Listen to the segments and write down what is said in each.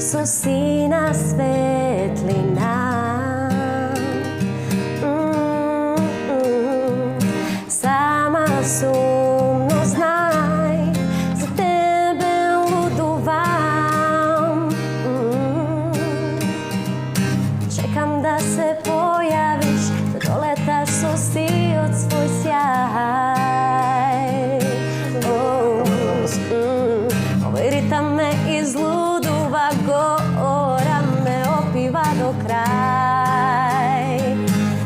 со сина светлина. Сама сумно знай, за тебе лудувам. Чекам да се појавиш, да долеташ со сиот свој сјај. Овој ритам ме излудува, гора ме опива до крај.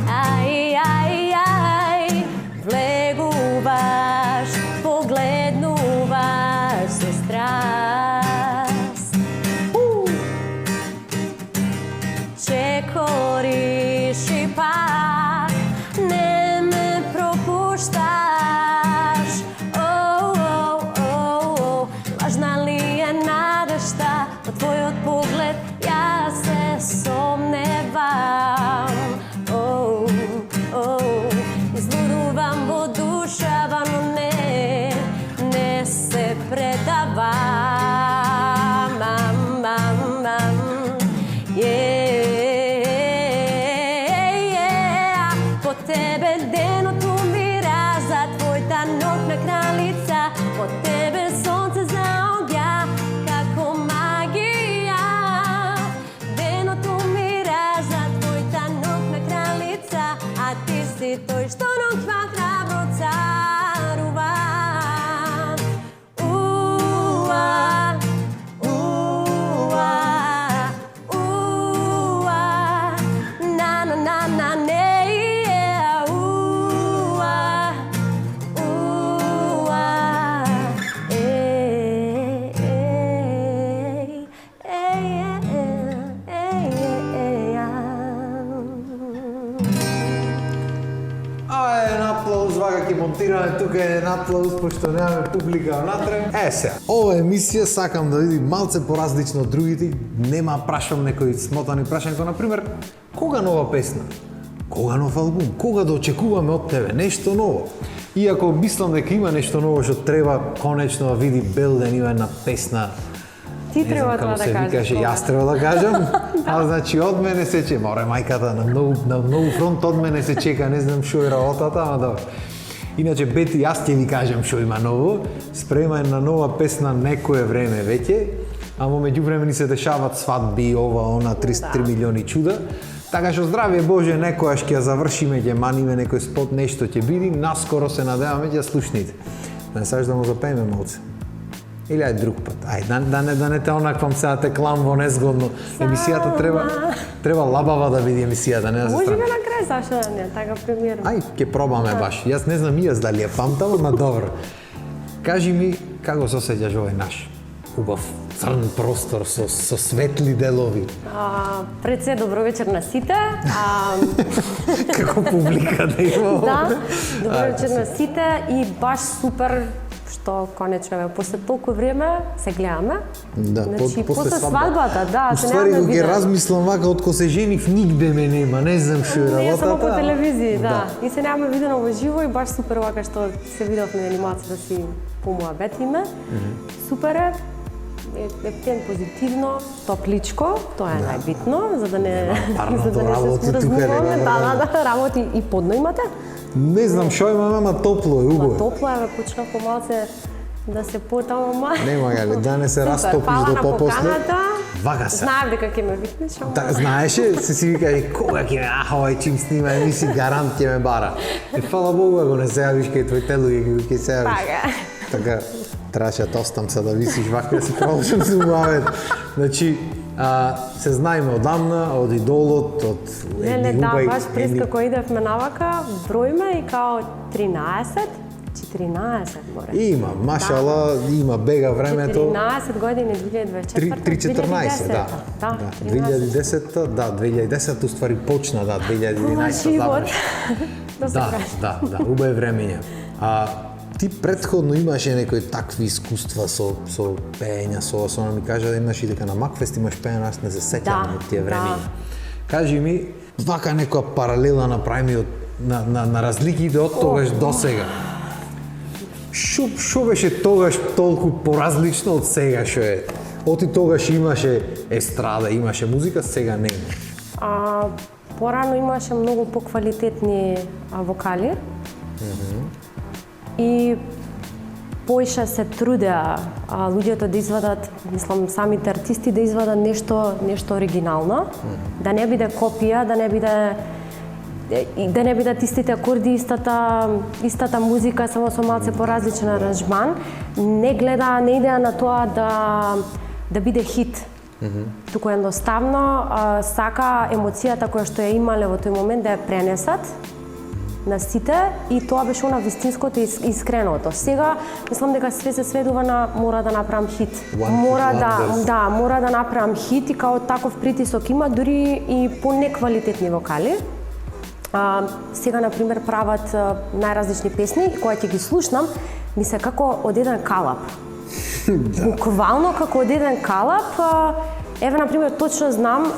Ај, ај, ај, влегуваш, погледнуваш со страст. Чекориш и пак не ме пропушташ. Важна ли е надежта, од твојот поглед јас се сомневам. Излудувам во душава, но не се предавам. По тебе денот умира, за твојта ног на кралица, по тебе сонце заоѓа како магија. Денот умира, за твојта ног на кралица, а ти си тој што ноќва храбро царува. Монтираме тука еден аплауз, пошто немаме публика внатре. Сега, ова емисија сакам да види малце поразлично од другите. Нема прашам некои смотани прашања, како например, кога нова песна? Кога нов албум? Кога да очекуваме од тебе нешто ново? Иако мислам дека има нешто ново што треба конечно да види Белден, има една песна. Ти треба тоа да кажеш. Јас треба да кажам. А значи од мене се чека, море мајката на многу фронт од мене се чека, не знам што е работата, ама добро. Иначе, Бети, јас ќе ви кажам што има ново. Спрема една нова песна некое време веќе, а во меѓувреме ни се дешават свадби, ова, она, 33 милиони чуда. Така што здравје Боже, некојаш ќе ја завршиме, ќе маниме некој спот, нешто ќе биде, наскоро се надеваме ќе ја слушните. Не сакаш да му запееме малце? Или ај друг пат. Ај, да не те онаквам сега те клам во незгодно. Емисијата треба лабава да биде емисијата, не да се Може страни. би на крај зашто да не, така премиерно. Ај, ќе пробаме баш. Јас не знам и јас дали ја памтам, ама добро. Кажи ми, како се осеќаш овој наш убав црн простор со светли делови? Пред се добро вечер на сите. Како публика да има? Да, добро вечер на сите и баш супер што конечно после толку време се гледаме. Да, значи, после свадбата, да, се Уствари, немаме кога видео. размислам вака, од ко се женив, нигде ме нема, не знам што е работата. Не, само по телевизија, да. И се немаме видено во живо и баш супер вака што се видовме на анимација да си помуабетиме. Супер е ептен позитивно, топличко, тоа е најбитно, за да не парното работи тука, размуваме. нема. Да, работи и подно имате. Не знам што имаме, ама топло е, убаво. Топло е, почнав помалце да се потам, ама... Нема гале, да не се растопиш до попосле. Вака се. Знаев дека ќе ме викнеш, ама... Да, знаеше, си вика, кога ќе ме, овај чим снима емисија, гарант ќе ме бара. Фала Богу, ако не се јавиш кај твоите луѓе, ќе се јавиш. Така, требаше да остам се да висиш вака, да си продолжам да се убавет. Значи, се знаеме одамна, од идолот, од Не, да, баш през како идевме навака, бројме и као 13, 14 море. Има, машала, има бега времето. 14 години, 2024, 3-14, да. Да, 2010, да, 2010 уствари почна, да, 2011 живот. Да, убаво времење. Ти претходно имаше некои такви искуства со пеење, со она ми кажа да имаш и дека на Макфест имаш пеење, аз не се сеќавам од тие времења. Кажи ми, вака некоја паралела направи на разликите од тогаш до сега. Шо беше тогаш толку поразлично од сега што е? Оти тогаш имаше естрада, имаше музика, сега не има. Порано имаше многу поквалитетни вокали. И поише се трудеа луѓето да извадат, мислам, самите артисти да извадат нешто оригинално, да не биде копија, да не бидат истите акорди, истата музика, само со малце поразличен аранжман. Не идеја на тоа да биде хит. Туку едноставно сака емоцијата која што ја имале во тој момент да ја пренесат на сите и тоа беше она вистинското и искреното. Сега мислам дека све се сведува на мора да направам хит. Мора да направам хит и као таков притисок има дури и по неквалитетни вокали. Сега например прават најразлични песни и кога ќе ги слушнам ми се како од еден калап. Буквално како од еден калап. Еве, например, точно знам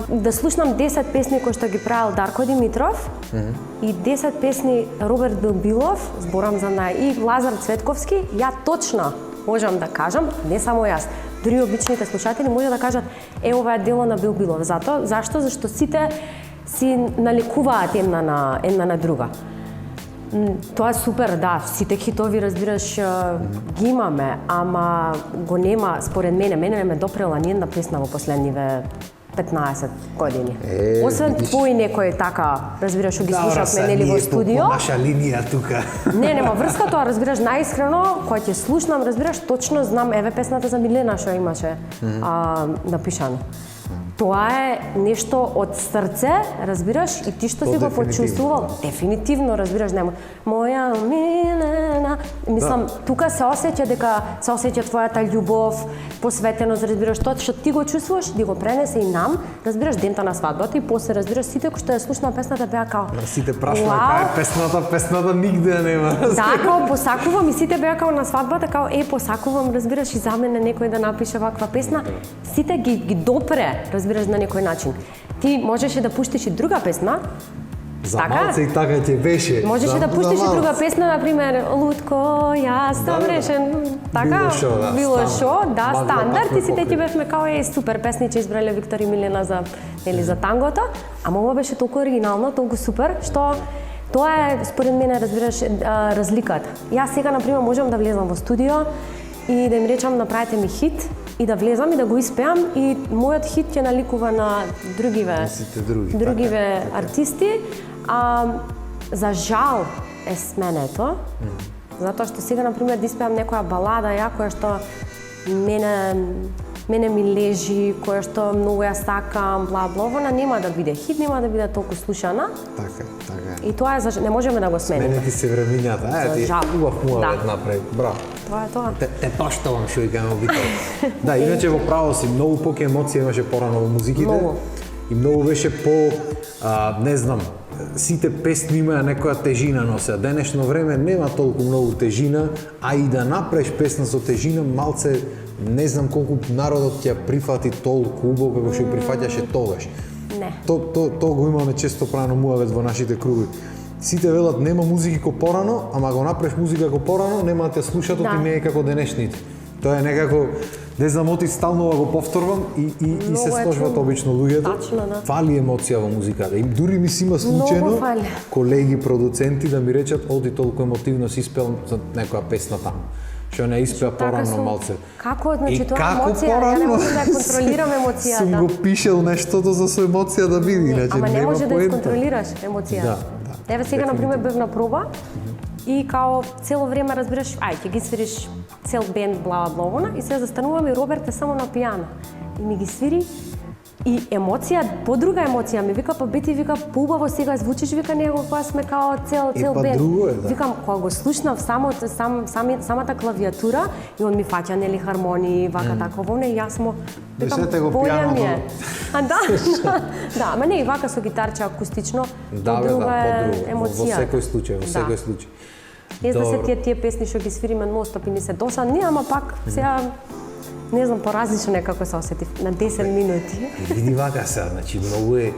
да слушнам 10 песни кои што ги правил Дарко Димитров и 10 песни Роберт Билбилов, зборам за и Лазар Цветковски, ја точно можам да кажам, не само јас, дури обичните слушатели може да кажат ова е дело на Билбилов. Зашто? Зашто сите си наликуваат една на друга. Тоа е супер, да, сите хитови, разбираш, ги имаме, ама го нема, според мене не ме допрела ни една песна во последниве 15 години. Освен твои некој така, разбираш, ги слушавме нели во студио. По наша линија тука. Нема врска тоа, разбираш, најискрено, кога ќе слушнам, разбираш, точно знам, еве песната за Милена што имаше напишано. Тоа е нешто од срце, разбираш, и ти што си го почувствувал, дефинитивно, разбираш, нема. Моја Милена, мислам, тука се осеќа твојата љубов, посветеност, разбираш, тоа што ти го чувствуваш, ти го пренесе и нам, разбираш, дента на свадбата и после, разбираш, сите кои што ја слушнаа песната беа као. Сите прашуваа кај е песната нигде нема. Да, као посакувам и сите беа као на свадбата, као посакувам, разбираш, и за мене некој да напише ваква песна. Сите ги допре, разбираш, на некој начин. Ти можеше да пуштиш и друга песна. За малце и така ќе беше. Можеше да пуштиш и друга песна, например, Лутко, јас сам решен. Така, било шо, да, стандард. И сите ќе бевме као супер песни че избрале Виктор и Милена за тангото. Ама ова беше толку оригинално, толку супер, што тоа е, според мене, разбираш, разликата. Јас сега, например, можам да влезам во студио и да им речам направете ми хит и да влезам и да го испеам и мојот хит ќе наликува на другиве артисти. За жал е сменето, затоа што сега, например, да испеам некоја балада која што мене ми лежи, која што многу ја сакам, бла, она нема да биде хит, нема да биде толку слушана. Така. И тоа е не можеме да го смениме. Сменети се времињата, ти убав муавет направи. Браво. Тоа е тоа. Те поштовам што викаме обично. Да, иначе во право си, многу поќе емоција имаше порано во музиките. Многу. И многу беше не знам, сите песни имаа некоја тежина носеа. Денешно време нема толку многу тежина, а и да направиш песна со тежина, малце не знам колку народот ќе прифати толку убаво како што ја прифаќаше тогаш. Не. То го имаме често правено муавет во нашите круги. Сите велат нема музики ко порано, ама го направиш музика ко порано, нема да те слушат, и не е како денешните. Тоа е некако, не знам, оти стално го повторвам и се сложват обично луѓето. Фали емоција во музиката. И дури ми си има случајно колеги продуценти да ми речат оди толку емотивно си испел за некоја песна таму. Што не испеа порано малце. Како, значи тоа емоција, ја не можам да контролирам емоцијата. Сум го пишел нештото за со емоција да биде, иначе нема поента. Ама не може да исконтролираш емоцијата. Да. Еве сега, например, бев на проба и као цело време разбираш, ќе ги свириш цел бенд, бла, и се застануваме и Роберт е само на пијано. И ми ги свири и емоција, подруга емоција ми вика, па бети, вика, поубаво сега звучиш, вика, него кога сме као цел бенд. Да. Викам, кога го слушнав самата клавиатура и он ми фаќа нели хармонии, вака таково, и јас му викам, боја ми е. Да, ама не и вака со гитарче акустично, подруга е емоција. Во секој случај. Езда се тие песни што ги свириме нон-стоп и ни се досадни, ама пак сега Не знам, поразлично некако се осетив на 10 минути. Види вака сега, значи многу е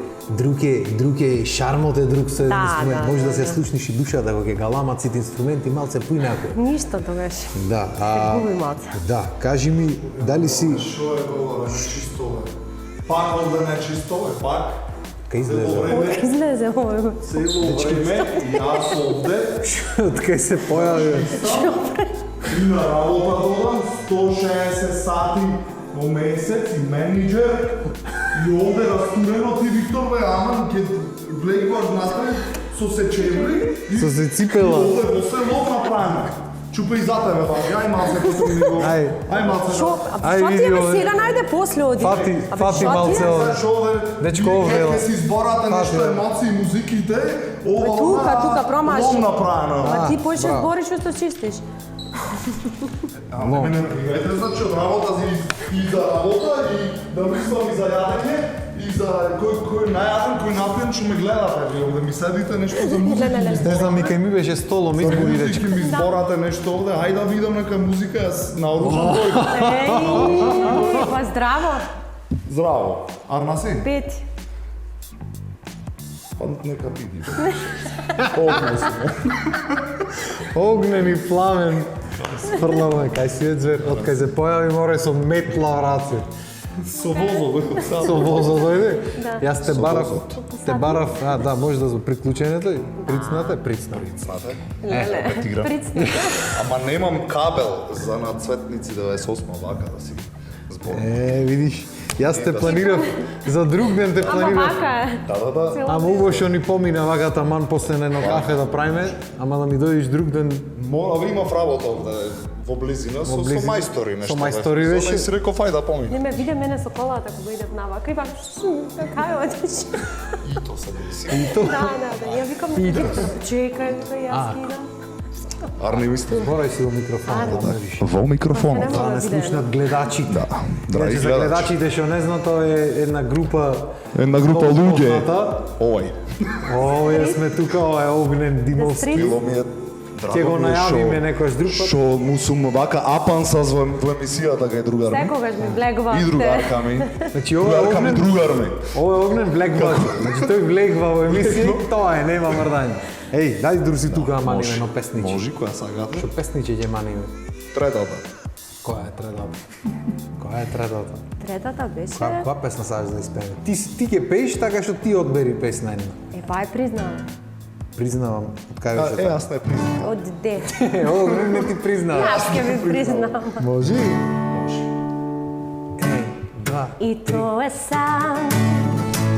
друг е шармот е друг со еден инструмент. Може да се слушниш и душата кога ќе галамат сите инструменти малце поинако. Ништо тогаш. Да, Губи малце. да, кажи ми дали си Шо е ова нечистове? Пак овде нечистове, пак. кај излезе? Ова излезе ово. Цело време јас овде Од кај се појави? и на работа додам 160 сати во месец и менеджер и овде растурено ти Виктор бе, ама ќе влегваш натре со сечевли и Со се ципела. овде во село направено. Чупе и за тебе, баш, ај малце потом ми го. Ај. Ај малце. Шо, Ај, шо ти види е овде. сега најде после оди? Фати Абе, шо ти малце е? овде. Знаеш овде, Дечко, овде, ќе си изборате Фати. нешто емоции, музиките, ова Тука промаши. лом направено. А ти појше браво. збориш што чистиш. Ама мене пригајте, значи од работа и за работа и да мислам и за јадење и за кој најаден, кој напиен што ме гледате, вие овде ми седите нешто за музика. Не знам, и кај ми беше столом избори Музики дечко. ми изборате нешто овде, хајде да видам нека музика, јас наоружам тој. Еј, па здраво. Здраво. Арнаси? Пети. Па нека биде. Овде сме. Огнен и пламен. Спрламе кај си е звер. Од кај се појави море со метла в раце. Со возот, Со возот дојде. Да. Јас те барав, да, може да се приклучените, прицнате. Знаете? Леле. тигра. Прицни. Ама немам кабел за на Цветници 98 вака да си зборам. Видиш, јас те планирав, за друг ден те Ама планирав. вака е. Да. Ама убаво што ни помина вака таман после на едно кафе да правиме, ама да ми дојдеш друг ден. Мора, имав работа овде во близина со близина. мајстори нешто. Со мајстори беше? Зона и си реков, ајде да поминам. Не ме виде мене со колата кога идев навака и бак, кај одиш? И то се деси. Да, ја викам, чекај, јас идам. Арни ви сте? Морај си во микрофонот да мериш. Во микрофонот. Не Да мора не да биде. слушнат гледачите. Драги Иначе за гледачи. гледачите што не знаат, тоа е една група Една група многу луѓе. позната. Овај. Овие сме тука, ова е Огнен Димовски. Стрит. Било ми е Ќе го драго ми е најавиме некојаш друг пат. Што му сум вака апансас во емисијата кај другар ми. Секогаш ми влегувавте. И другарка ми. Значи ова е Другарка ми, Огнен, другар ми. ова е Огнен влегва. Значи тој влегва во емисија и тоа е, нема мрдање. Еј, дај друси тука маниме едно песниче. Може, која сагате? Што песниче ќе маниме? Третата. Која е третата? Која е третата? Третата беше... Која песна сакаш да испееме? Ти ќе пееш така што ти одбери песна една. Па е признала. Признавам, од кај беше така? Јас не признам. Од де? Огнен не ти признава. Јас ќе ви признам. Може? Еј, два. И то е сам,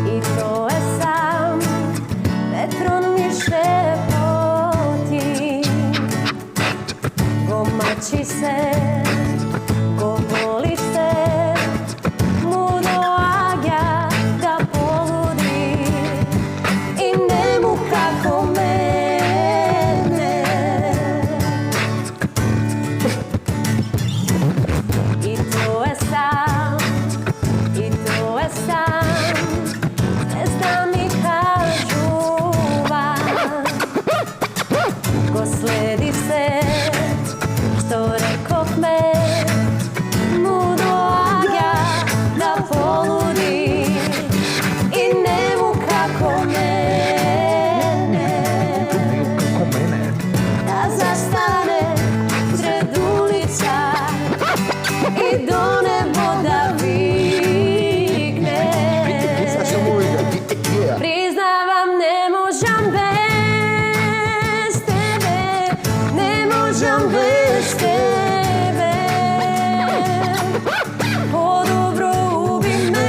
и то е сам, ветрон ми шепоти. Го мачи се, го боли се, му доаѓа да полуди и нему како мене. И то е сам, и то е сам, без да ми кажува. Го следи се, што рековме, му доаѓа да полуди и нему како мене. Да застане сред улица и до небо да викне. Признавам, не можам без тебе, не можам без тебе. По-добро уби ме,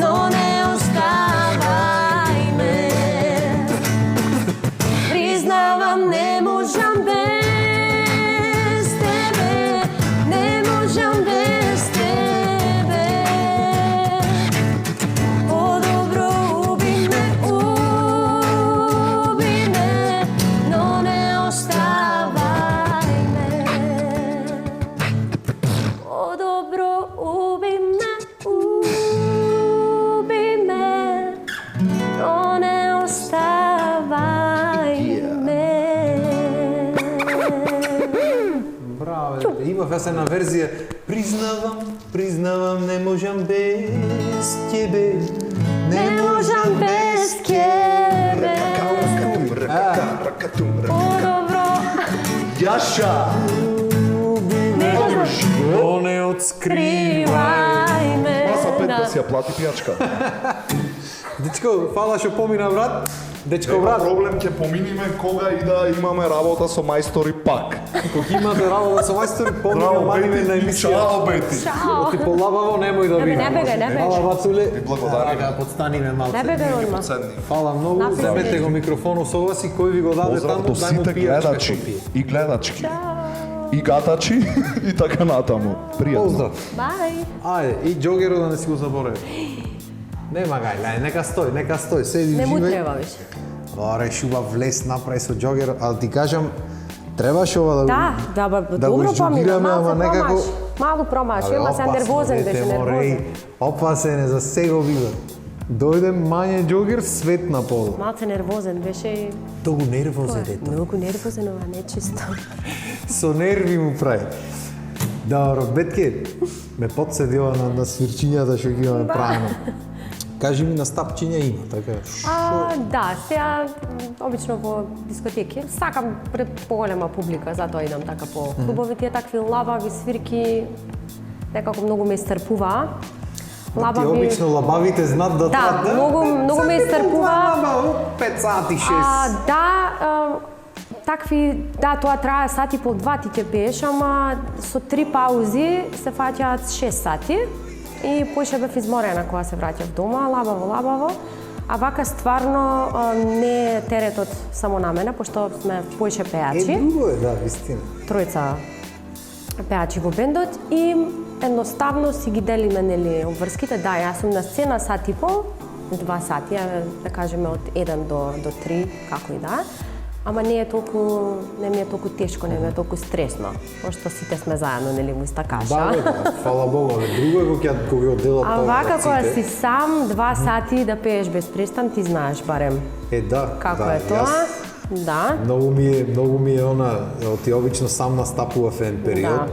но не оставај ме. Признавам, не можам без тебе. имав јас една верзија. Признавам, не можам без тебе. Не можам без тебе. По-добро. Јаша! О, не отскривај. Кривај ме. Маса 5 Да. да си ја плати пијачка. Дечко, фала што помина брат. Дечко Нема брат, проблем, ќе поминиме кога и да имаме работа со мајстори пак. кога имате работа со мајстори, помина мадиме на емисија. Чао, Бети. Чао. Ти полабаво немој да Не, видиш. не бегај, не бегај. Фала Вацуле. благодарим. Ага, подстаниме малце. Не бегај одма. Седни. Фала многу. Напред. Земете го микрофонот со вас и кој ви го даде Поздрав таму, до дај му сите пијачка гледачи што пие. и гледачки. И гатачи и така натаму. Пријатно. Поздрав. Бај. Ајде, и џогерот да не си го заборави. Нема гај, нека стои, седи Не му уживај. треба више. Реш убав влез направи со џогерот, ал ти кажам, требаше ова да Да, ба, да го добро помина, џогираме, ама малце некако... промаш. Малу промаш, ема се нервозен беше, нервозен. Опасен за сега бива. Дојде мање џогер, свет на пол. Малце нервозен беше и Толку нервозен дето. многу нервозен, ова нечисто. Со нерви му прави. Добро, Бетке, ме подседи ова на свирчињата што ги имаме правено. Кажи ми, настапчиња има, така? Да, сега обично во дискотеки сакам пред поголема публика, затоа идам така по клубови, тие такви лабави свирки, некако многу ме истрпуваа. Ти обично лабавите знаат да Да, многу ме истрпува. 5 сати, 6. Такви, тоа трае сат и пол, 2 ти ќе пееш, ама со 3 паузи се фаќаат 6 сати. И поише бев изморена кога се враќав дома, лабаво. А вака стварно не е теретот само на мене, пошто сме поише пеачи. Друго е, да, вистина. Тројца пеачи во бендот и едноставно си ги делиме нели обврските. Да, јас сум на сцена сат и пол, 2 сати, да кажеме од 1 до 3, како и да. Ама не ми е толку тешко, не ми е толку стресно, пошто сите сме заедно, нели, во иста каша. Да, фала Богу, але друго е кога го делат А тоа вака раците. кога си сам 2 сати да пееш без престан, ти знаеш барем Да, како да, е тоа. јас Да. Многу ми е она, ти обично сам настапував еден период. Да.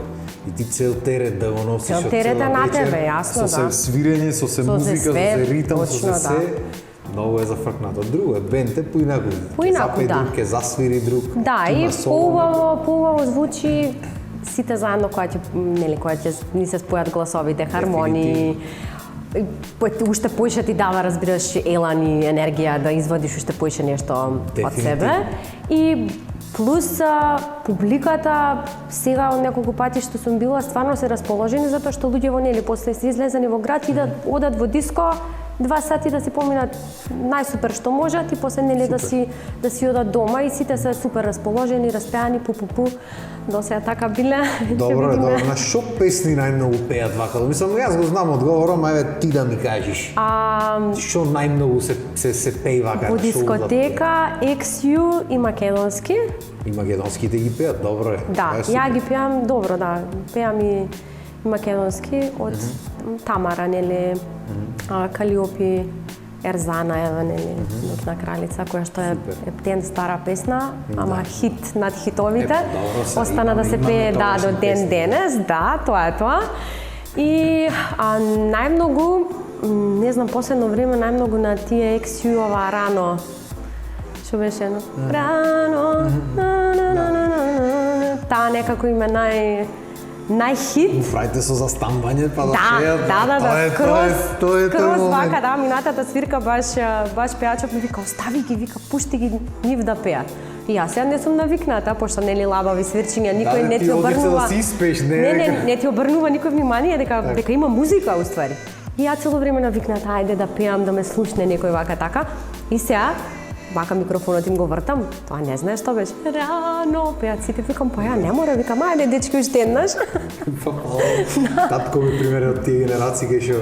И ти цел терет да го носиш Цел од терет е цела на вечер, тебе, јасно, со да. се свирење, со се музика, со све, се ритам, со точно, се се. Многу е зафркнато. Друго е бенте поинаку. Поинаку, Запе да. друг, ке засвири друг. Да, има и соло. поубаво звучи сите заедно кога ќе ни се спојат гласовите, хармонии. Уште поише ти дава, разбираш, елан и енергија да извадиш уште поише нешто од Дефинитивно. себе. И плюс публиката сега од неколку пати што сум била стварно се расположени затоа што луѓето нели после се излезени во град и да одат во диско 2 сати да си поминат најсупер што можат и после нели да си одат дома и сите се супер расположени, распеани пу. До сега така биле. Добро е, добро. На шо песни најмногу пеат вака? Мислам, јас го знам одговорот, ама еве ти да ми кажеш. Шо најмногу се пее вака? Во на шоу да дискотека, XU и македонски. И македонските ги пеат, добро е. Да, Тоа е ја супер. ги пеам добро, да. Пеам и македонски од Тамара, нели, Калиопи, Ерзана, еве, нели, Ноќна кралица, која што е ден стара песна, ама хит над хитовите. добро се, Остана да се имаме пее, да, тогашни до ден песни. денес, да, тоа е тоа. И најмногу, не знам, последно време најмногу на тие XU-ова рано, што беше едно? Рано, таа некако име најхит. Правите со застанување, па да Да, пеат. да, Тоа е кроз момент. вака, да, минатата свирка баш пеачот ми вика, остави ги, вика, пушти ги нив да пеат. И јас сега не сум навикната, пошто нели лабави свирчиња, никој Да, не ти ти одица обрнува. да си испееш, не не ти обрнува никој внимание дека има музика уствари. И ја цело време навикната, ајде да пеам, да ме слушне некој вака така. И сега вака микрофонот им го вртам, тоа не знаеш што беше. Рано пеат сите, викам, па ја не мора, викам, ајде дечки уште еднаш. Татко ми пример од тие генерации кај што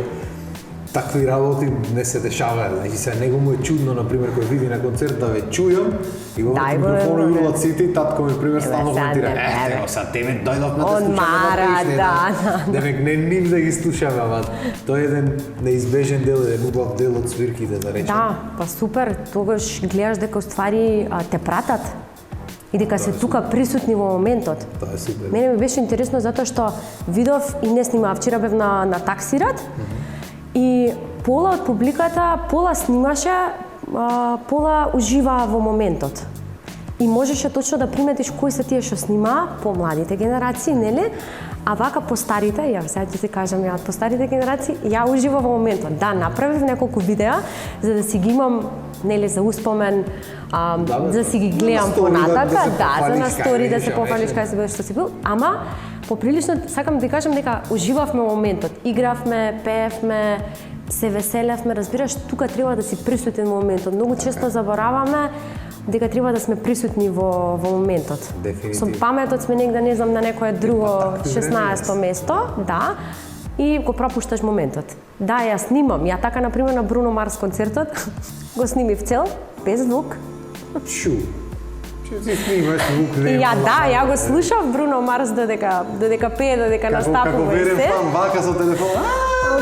такви работи не се дешаваат. Значи сега него му е чудно, на пример, кој види на концерт да ве чујам и го Дај го, микрофонот бе. урлат сите и татко ми пример стално сега коментира. не, Ево сега тебе дојдов на Он мара, да. Демек не нив да ги слушаме, ама тој е еден неизбежен дел, еден убав дел од свирките, да речем. Да, па супер, тогаш гледаш дека уствари те пратат. и дека се тука присутни во моментот. Тоа е супер. Мене ми беше интересно затоа што видов и не снимав, вчера бев на таксират и пола од публиката, пола снимаше, пола уживаа во моментот. И можеше точно да приметиш кои се тие што снимаа, помладите генерации, нели? А вака по старите, ја сега ќе ти кажам ја, по старите генерации, ја уживам во моментот. Да, направив неколку видеа за да си ги имам, нели, за успомен, за да си ги гледам понатака, за на стори да се пофалиш кај си бил што си бил, ама поприлично сакам да кажам дека уживавме во моментот. Игравме, пеевме, се веселевме, разбираш, тука треба да си присутен во моментот. Многу често забораваме дека треба да сме присутни во моментот. Со паметот сме негде, не знам, на некое друго 16-то место, да, и го пропушташ моментот. Да, ја снимам. Ја така, например, на Бруно Марс концертот, го снимив цел, без звук. Шу. Си снимаш звук, не. И ја го слушав Бруно Марс додека пее, додека настапува и се. Како верен фан, вака со телефон.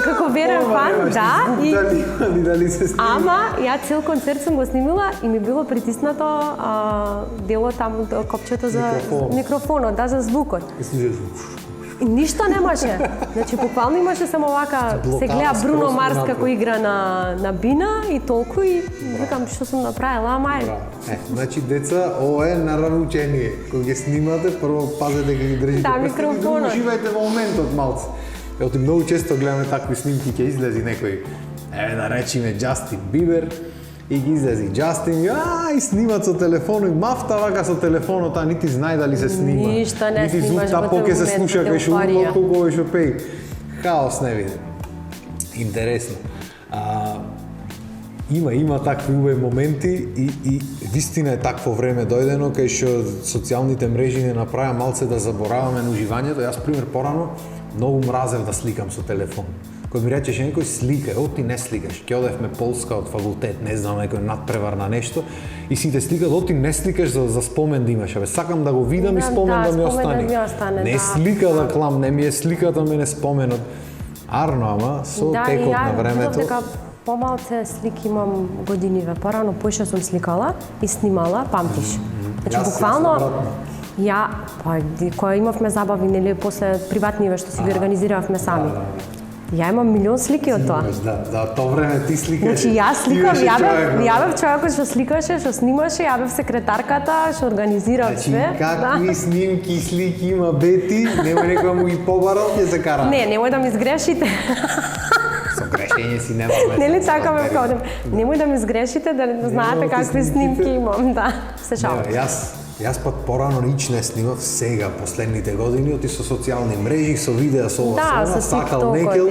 Како верен фан, да. И дали се снима. Ама, ја цел концерт сум го снимила и ми било притиснато дело таму, копчето за микрофонот, да, за звукот. И ништо немаше. Значи, буквално имаше само вака, се гледа Бруно Марс како игра на бина и толку и викам што сум направила, мај. Значи, деца, ова е наравучение. Кога ги снимате, прво пазете дека ги држите. Да, микрофонот. Уживајте во моментот малце. Ети многу често гледаме такви снимки, ќе излези некој, да речиме Джастин Бибер, и ги излези Джастин, и снимат со телефонот, и мафта вака со телефонот, а нити знае дали се снима. Ништо не снимаш во тој момент, се слуша кај шумот, колку што пеи. Хаос не види. Интересно. Има такви убави моменти и вистина е такво време дојдено кај што социјалните мрежи не направија малце да забораваме на уживањето. Јас пример порано многу мразев да сликам со телефон. Кога ми речеше некој слика, ти не сликаш. Ќе одевме Полска од факултет, не знам, некој надпревар на нешто и сите сликат, ти не сликаш за спомен да имаш. Сакам да го видам и спомен да ми остане. Не слика да клам, не ми е сликата, мене споменот. Арно, ама со текот на времето. Помалце слики имам годиниве. Порано поише сум сликала и снимала, памтиш. Значи буквално кога имавме забави, нели, после приватниве што си ги организиравме сами. Ја имам милион слики од тоа. Да, тоа време ти сликаш. Значи јас сликам, ја бев човекот што сликаше, што снимаше, ја бев секретарката, што организирав све. Значи, какви снимки и слики има Бети, немој некој му ги побарал, ќе се кара. Не, немој да ми сгрешите. Со грешење си немаме. Нели така ме кодем. Немој да ми сгрешите, да не знаете какви снимки имам, да. Се шалам. Јас пат порано нич не снимав, сега последните години оти со социјални мрежи, со видеа, со ова, сакал некел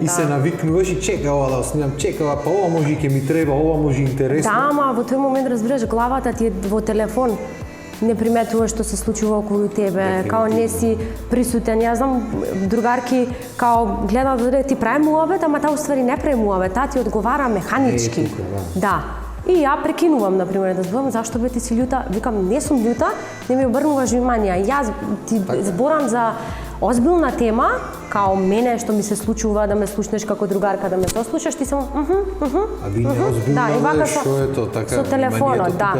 и се навикнуваш и чека ова да снимам, чека ова, па ова може и ќе ми треба, ова може интересно. Да, ама во тој момент разбираш, главата ти е во телефон. Не приметуваш што се случува околу тебе, као не си присутен. Јас знам другарки као гледаат да ти прави муабет, ама таа уствари не прави муабет, таа ти одговара механички. Да. И ја прекинувам, например, да зборам зашто бе ти си љута, викам не сум љута, не ми обрнуваш внимание. Јас ти зборам за озбилна тема, као мене што ми се случува да ме слушнеш како другарка, да ме сослушаш, ти само А ви не озбилна, што е тоа така? Со телефонот, да.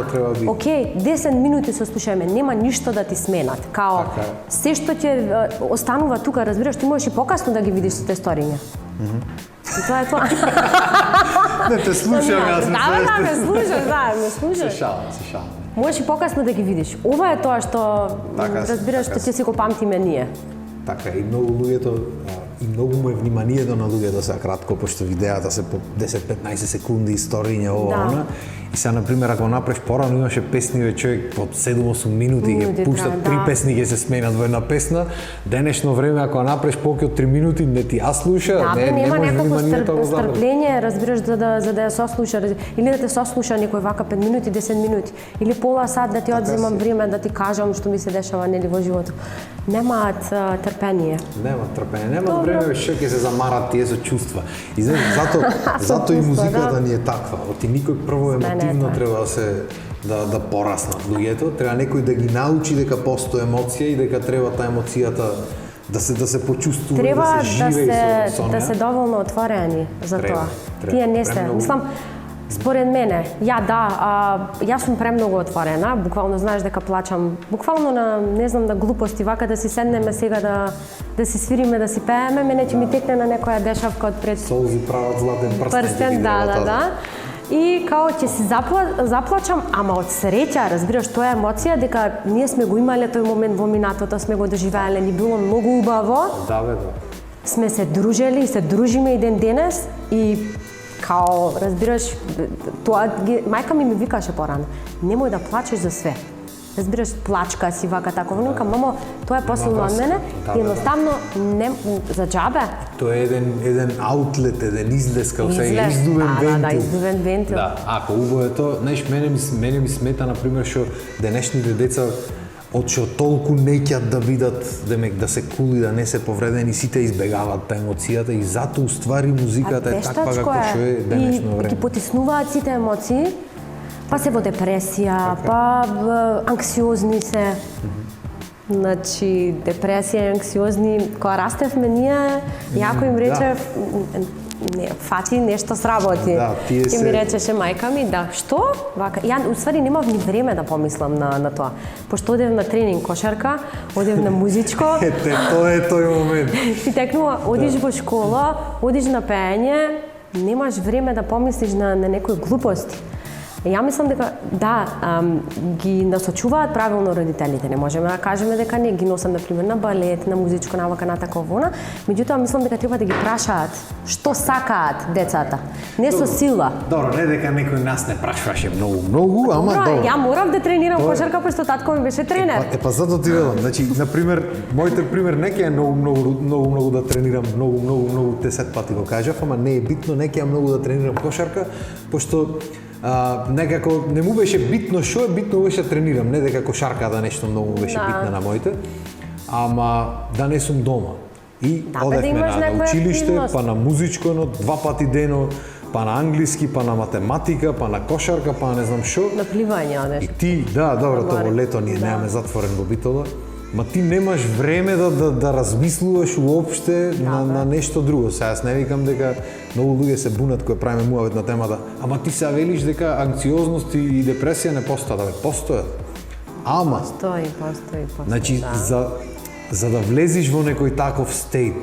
Океј, 10 минути се слушаеме, нема ништо да ти сменат. Као се што ќе останува тука, разбираш, ти можеш и покасно да ги видиш со те сториња. И тоа е тоа. Не те слушам, јас ме слушаш. Се шалам. Можеш и покасно да ги видиш. Ова е тоа што разбираш што ќе си го памтиме ние. Така, и многу луѓето, и многу му е вниманието на луѓето сега кратко, пошто видеата се по 10-15 секунди историња ова, И сега, например, ако направиш порано, имаше песни, човек под 7-8 минути ќе пуштат 3 песни, ќе се сменат во една песна. Денешно време, ако направиш повеќе од 3 минути, не ти слуша, не може вниманието го забрави. Стрпление, разбираш, за да ја сослуша, или да те сослуша некој вака 5 минути, 10 минути, или пола сат да ти одземам време да ти кажам што ми се дешава нели во животот. Немаат трпение. Немаат трпение, немаат време што ќе се замарат тие со чувства. И зато и музиката ни е таква. Оти никој прво емотивно треба да пораснат луѓето, треба некој да ги научи дека постои емоција и дека треба таа емоцијата да се почувствува, да се живее со неа. Да се доволно отворени за тоа. Тие не се. Мислам, Според мене, јас сум премногу отворена, буквално знаеш дека плачам, буквално на не знам на глупости, вака да си седнеме сега да си свириме, да си пееме, мене ќе ми текне на некоја дешавка од пред Солзи прават златен прстен. прстен, да. И као ќе си заплачам, ама од среќа, разбираш, тоа е емоција дека ние сме го имале тој момент во минатото, сме го доживеале, ни било многу убаво. Да, бе, да. Сме се дружели и се дружиме и ден денес и као, разбираш, тоа мајка ми викаше порано, немој да плачеш за све. Разбираш, плачка си вака така, викам, мамо, тоа е посилно од мене и едноставно не за џабе. Тоа е еден аутлет, еден излез, као се издувен вентил. Да, издувен вентил. Да, ако убаво е тоа, знаеш, мене ми смета, например, што денешните деца од што толку неќат да видат, да се кули, да не се повредени, сите избегаваат та емоцијата и затоа уствари музиката е таква како што е денешно време. Ги потиснуваат сите емоции, па се во депресија, па анксиозни се. Значи, депресија и анксиозни, кога растевме ние, јако им речев, не, фати нешто сработи. Да, тие И ми речеше мајка ми, да, што? Вака, ја уствари немав ни време да помислам на тоа. Пошто одев на тренинг кошарка, одев на музичко. Тоа е тој момент. И текнува, одиш во школа, одиш на пеење, немаш време да помислиш на некои глупости. Ја мислам дека ги насочуваат правилно родителите. Не можеме да кажеме дека не ги носам например на балет, на музичко навака на такова. Меѓутоа мислам дека треба да ги прашаат што сакаат децата. Не со сила. Добро, не дека некој нас не прашуваше многу, ама добро. Ја морав да тренирам кошарка пошто татко ми беше тренер. Па затоа ти велам, значи на пример, мојот пример не ќе е многу да тренирам, многу 10 пати го кажав, ама не е битно, не ќе е многу да тренирам кошарка, пошто некако не му беше битно што е битно беше да тренирам, не дека кошарката нешто многу беше битна на моите, ама да не сум дома. И одевме на училиште, па на музичко, 2 пати дено, па на англиски, па на математика, па на кошарка, па не знам што. На пливање одеш. И ти, добро, тоа во лето ние немаме затворен во Битола, ма ти немаш време да размислуваш уопште на нешто друго. Сега јас не викам дека многу луѓе се бунат кога правиме муавет на темата, ама ти се велиш дека анксиозност и депресија не постојат, постојат. Ама Постои. Значи за да влезиш во некој таков стейт,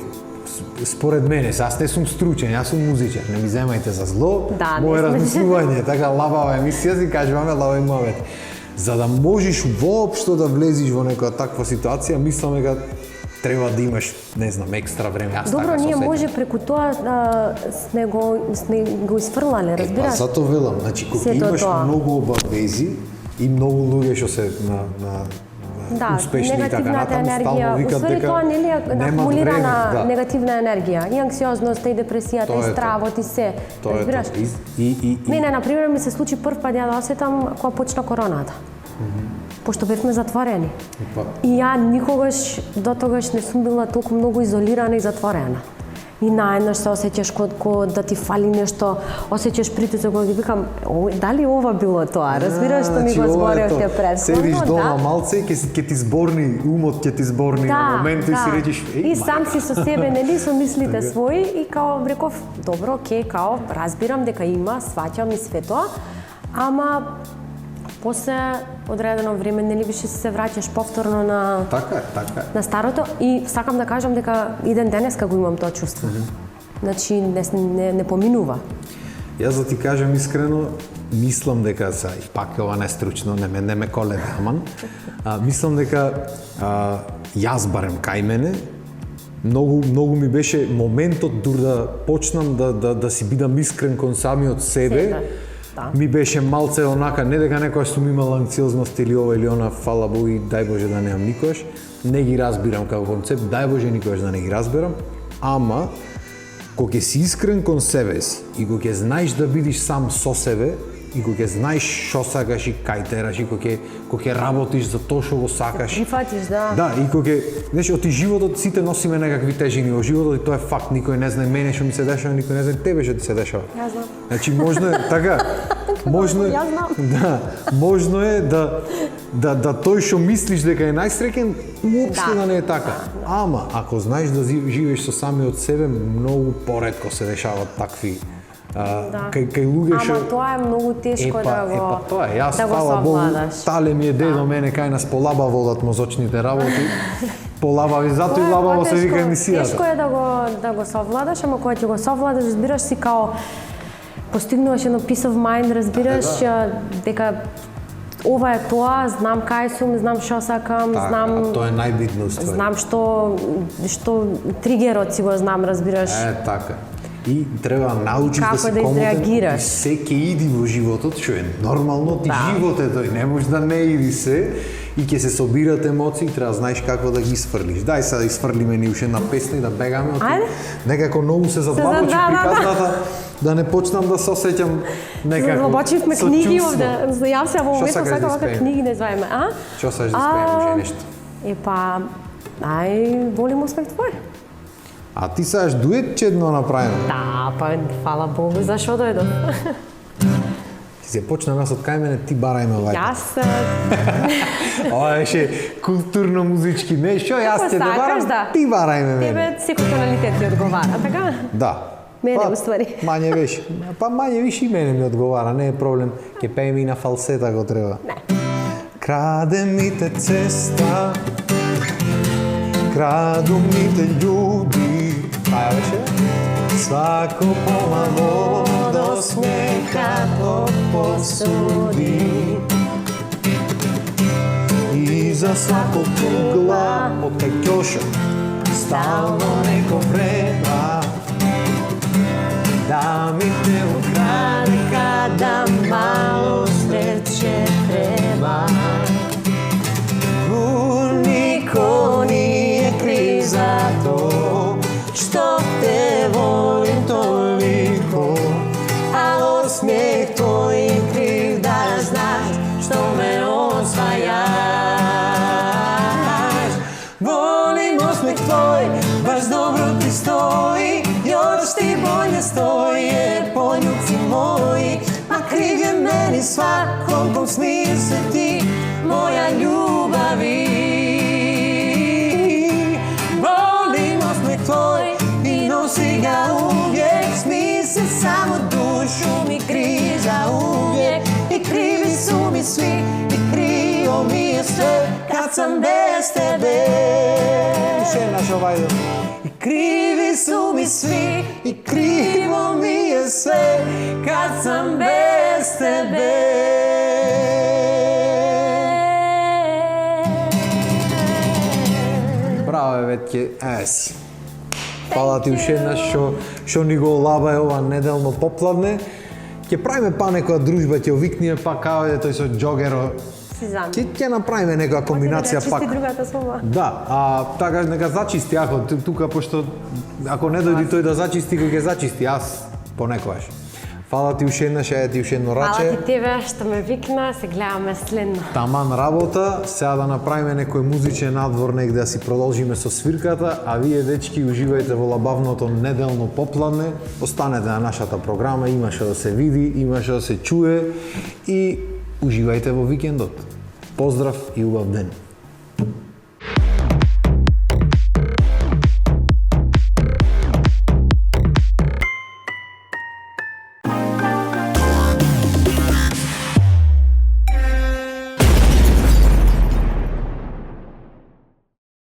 според мене, јас не сум стручен, јас сум музичар, не ми земајте за зло, моје размислување, така лабава емисија си кажуваме лаба и муавет. За да можеш воопшто да влезиш во некоја таква ситуација, мислам дека треба да имаш, не знам, екстра време. Добро, ние може преку тоа сме го изфрлале, разбираш? Па затоа велам, значи кога имаш многу обавези и многу луѓе што се на успешни и така натаму, стално викат дека тоа нели е нема акумулирана време, негативна енергија, и анксиозноста, и депресијата, и стравот, и се. Разбираш? Мене, например, ми се случи прв пат ја да осетам кога почна короната. Пошто бевме затворени. И ја никогаш до тогаш не сум била толку многу изолирана и затворена. И наеднаш се осеќаш ко да ти фали нешто, осеќаш притисок, и викам, дали ова било тоа? Разбираш што ми го зборевте претходно? Седиш дома малце и ќе ти зборни, умот ќе ти зборни на момент и си речеш, и сам си со себе, нели, со мислите своји и као реков, добро, окей, као разбирам дека има, сваќам и све тоа, ама после одредено време нели више се враќаш повторно на Така е. на старото и сакам да кажам дека и ден денеска го имам тоа чувство. Значи не поминува. Јас да ти кажам искрено, мислам дека и пак ова не стручно, не ме колебе, аман. Мислам дека јас барем кај мене многу ми беше моментот дур да почнам да си бидам искрен кон самиот себе. Ми беше малце онака, не дека некоја сум имал анксиозност или ова или она, фала Богу и дај Боже да немам никош. Не ги разбирам како концепт, дај Боже никош да не ги разберам, ама кога ќе си искрен кон себе си и кога ќе знаеш да бидиш сам со себе и кога ќе знаеш што сакаш и кај тераш и кога ќе работиш за тоа што го сакаш. Прифатиш, да. Да, и кога знаеш, од животот сите носиме некакви тежини во животот и тоа е факт, никој не знае мене што ми се дешава, никој не знае тебе што ти се дешава. Јас знам. Значи можно е така. Можно е, да, можно е да тој што мислиш дека е најсреќен, уопште да не е така. Ама ако знаеш да живееш со самиот себе, многу поретко се дешаваат такви Кај луѓе што... Ама тоа е многу тешко да го... Епа тоа е, јас да го фала Богу, совладаш. тале ми е дедо мене кај нас полаба водат мозочните работи. Полабави, зато и Тоа е лабаво се потешко. вика емисијата. Тешко е да го совладаш, ама кога ќе го совладаш, разбираш си као постигнуваш едно peace of mind, разбираш дека ова е тоа, знам кај сум, знам што сакам, Така, знам а тоа е најбитно уствари. знам што тригерот си го знам, разбираш. Така. И треба да научиш Како да се да изреагираш. И се ќе иди во животот, што е нормално, ти живот е тој, не можеш да не иди се и ќе се собират емоции, треба да знаеш како да ги изфрлиш. Дај сега да изфрлиме ни уште една песна и да бегаме од Ајде. Некако многу се задлабочи приказната, да не почнам да се осеќам некако. Задлабочивме со книги чувство. овде. Јас сега во Што моментот сакаш да сакам вака испееме? книги да изваиме, а? Што сакаш да испееме уште нешто? Епа, ај, волим успех твој. А ти сакаш дует чедно направено? Да, па, фала Богу, зашо дојдов? Ти се почнам јас од кај мене, ти барајме вајка. Јас, Ова беше културно-музички нешто, јас Како те сакаш, барам, да. ти барајме мене. тебе секој тоналитет ти одговара, така? Да. Мене, уствари. Мање веш. Па мање виш и мене ми одговара, не е проблем. Ке пееме и на фалсета ако треба. Не. Краде ми те цеста, краду ми те љуби. Таја беше? Свако помало до смекато посуди. И за свако кугла од кај ќоша стално неко врема да ми те украде када мало среće треба. Нико nije kriv za to što te volim toliko, a osmijeh tvoj je kriv da znaš što me osvajaš. Volim osmijeh tvoj, baš dobro ti stoji, još ti bolje stoje poljuci moji, a kriv je meni svakom kom smije se ti, moja ljubavi. Volim osmijeh tvoj i nosi ga uvijek, smije se samo dušu mi križa uvijek, i krivi su mi svi, i krivo mi je sve kad sam bez tebe. Še naš Vajdo. I krivi su mi svi, i krivo mi je sve kad sam bez tebe. Браво, ветќе, си. Фала ти уште еднаш што ни го олабај ова неделно попладне. Ќе правиме па некоја дружба, ќе овикниме па као е тој со џогеро. Сизан. Ќе направиме некоја комбинација Чисти пак. другата соба. Да, а така нека зачисти ако тука пошто ако не дојди тој да зачисти, кој ќе зачисти јас понекогаш. Фала ти уште еднаш, ајде ти уште едно Фала раче. ти тебе што ме викна, се гледаме следно. Таман работа, сега да направиме некој музичен надвор негде да си продолжиме со свирката, а вие дечки уживајте во лабавното неделно попладне, останете на нашата програма, има што да се види, има што да се чуе и уживајте во викендот. Поздрав и убав ден.